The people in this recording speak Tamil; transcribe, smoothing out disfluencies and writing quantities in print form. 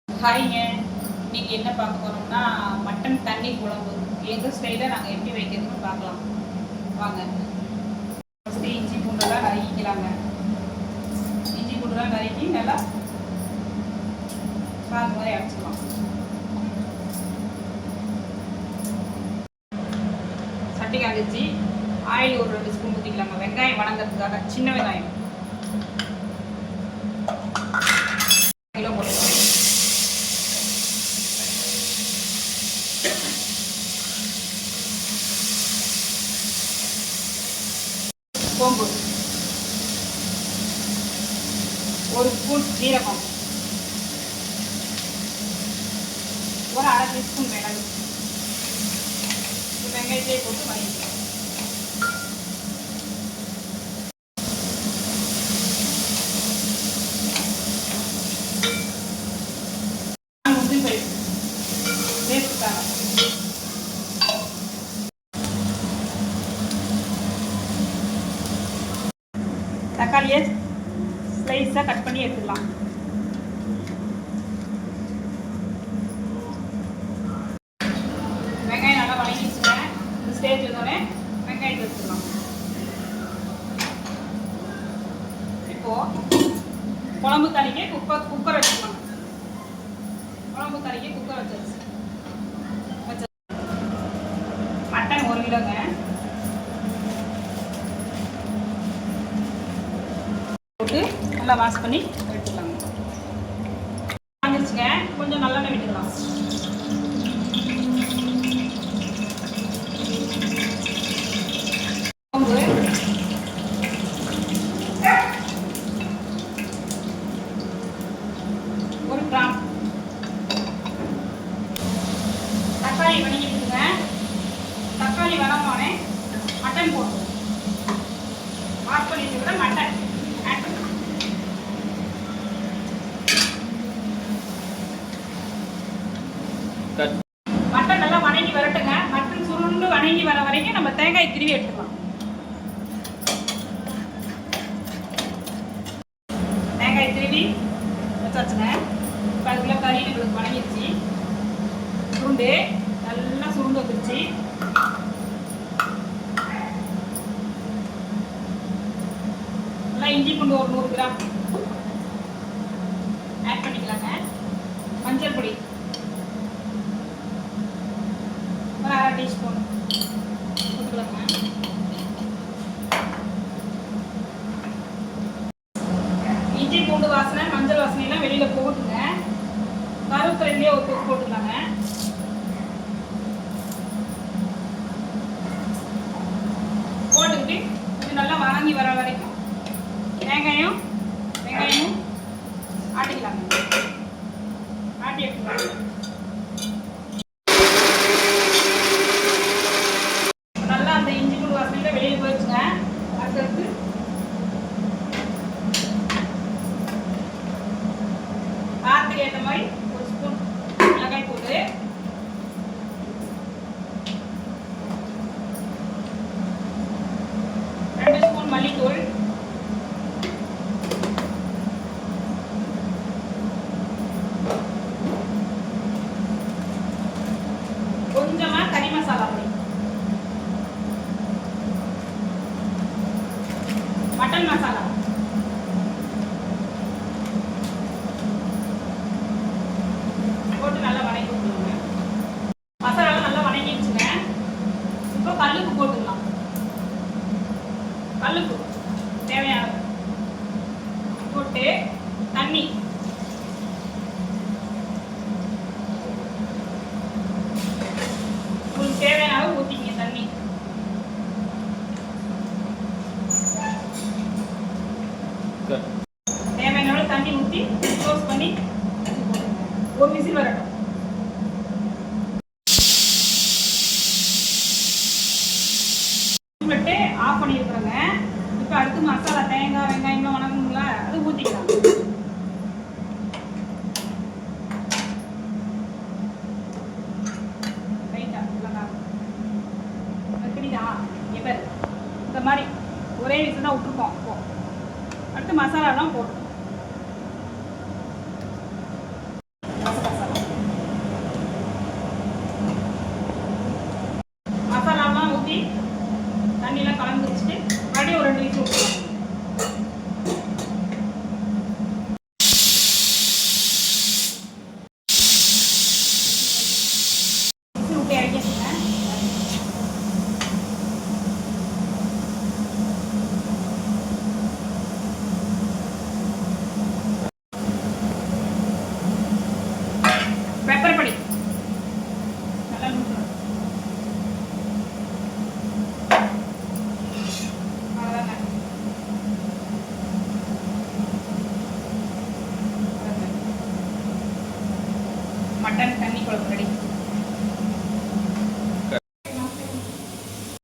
ஹாய்ங்க. இன்னைக்கு என்ன பார்க்க போறோம்னா மட்டன் தண்ணி குழம்பு. எங்கள் ஸ்டைலில் நாங்கள் எப்படி வைக்கிறதுன்னு பார்க்கலாம் வாங்க. ஃபஸ்ட்டு இஞ்சி பூண்டெல்லாம் நறுக்கிக்கலாங்க. இஞ்சி பூண்டெல்லாம் நறுக்கி நல்லா சாந்து மாதிரி அரைச்சிக்கலாம். சட்டி காய்ச்சி ஆயில் ஒரு 2 ஸ்பூன் ஊற்றிக்கலாங்க. வெங்காயம் வணங்கிறதுக்காக சின்ன வெங்காயம் கிலோ போட்டுக்கலாம். சோம்பு, 1 ஸ்பூன் ஜீரகம், ஒரு 1/2 டீஸ்பூன் மிளகு. வெங்காயத்தையே போட்டு வதக்கிக்கலாம். முந்திரி பருப்பு சேர்த்துக்காங்க. தக்காளியை ஸ்லைஸாக கட் பண்ணி எடுத்துக்கலாம். வெங்காயம் நல்லா வதங்கிடுச்சுங்க. இந்த ஸ்டேஜ் வந்தோடனே வெங்காயத்தை எடுத்துக்கலாம். இப்போது குழம்பு தண்ணிக்கு குக்கர் வச்சுக்கலாம். குழம்பு தண்ணிக்கு குக்கர் வச்சாச்சு. மட்டன் 1 கிலோங்க. போட்டு நல்லா வாஷ் பண்ணி எடுத்துக்கலாங்க. வந்துருச்சுங்க. கொஞ்சம் நல்லெண்ணெய் விட்டுக்கலாம். சோம்பு, ஒரு கிராம், தக்காளி வதக்கிட்டுங்க. தக்காளி வதங்கினோடனே மட்டன் போட்டு வாஷ் பண்ணிட்டு கூட மட்டன் ஆட் பண்ணலாம். மட்டன் நல்லா வணங்கி வரட்டுங்க. மட்டன் சுருண்டு வணங்கி வர வரைக்கும் நம்ம தேங்காய் திருவி எடுத்துக்கலாம். தேங்காய் திருவி வச்சாச்சுங்க. இப்போ அதுக்குள்ள கறி நம்மளுக்கு வணங்கிடுச்சு. சுருண்டு நல்லா சுருண்டு வந்துருச்சு. நல்லா இஞ்சி பூண்டு ஒரு 100 கிராம் ஆட் பண்ணிக்கலாங்க. மஞ்சள் பொடி ஒரு 1/2 டீஸ்பூன் போட்டுக்கலாங்க. இஞ்சி பூண்டு வாசனை மஞ்சள் வாசனையெல்லாம் வெளியில் போட்டுங்க. கருவேப்பிலையிலேயே ஒரு கொத்து போட்டுக்கலாங்க. போட்டுக்கிட்டு இது நல்லா வதங்கி வர வரைக்கும் வெங்காயமும் ஆட்டிக்கலாங்க. ஆட்டி எடுத்துக்கலாம். நல்லா அந்த இஞ்சி பூண்டு வாசனையில வெளியில் போயிடுச்சுங்க. அடுத்தடுத்து காரத்துக்கு ஏற்ற மாதிரி 1 ஸ்பூன் மிளகாய் போட்டு, 2 ஸ்பூன் மல்லித்தூள், கொஞ்சமா கறி மசாலா பொடி, மட்டன் மசாலா, போட்டு நல்லா வதக்கி விட்டுருங்க. மசாலா நல்லா வதங்கிடுச்சுங்க. இப்போ கல்லுப்பு போட்டுக்கலாம். கல்லுப்பு தேவையானது போட்டு தண்ணி உங்களுக்கு தேவையான அளவு ஊற்றிங்க. தண்ணி தேவையான அளவு தண்ணி ஊற்றி க்ளோஸ் பண்ணி ஒரு விசில் வரட்டும். விட்டு ஆஃப் பண்ணியிருக்கிறோங்க. இப்போ அடுத்து மசாலா தேங்காய் வெங்காயம்லாம் வணங்கணுங்கள, அது ஊற்றிக்கலாம். இப்போ இந்த மாதிரி ஒரே விசில் தான் விட்டுருக்கோம். இப்போ அடுத்து மசாலாலாம் போட்டு மட்டன் தண்ணி குழம்பு ரெடி.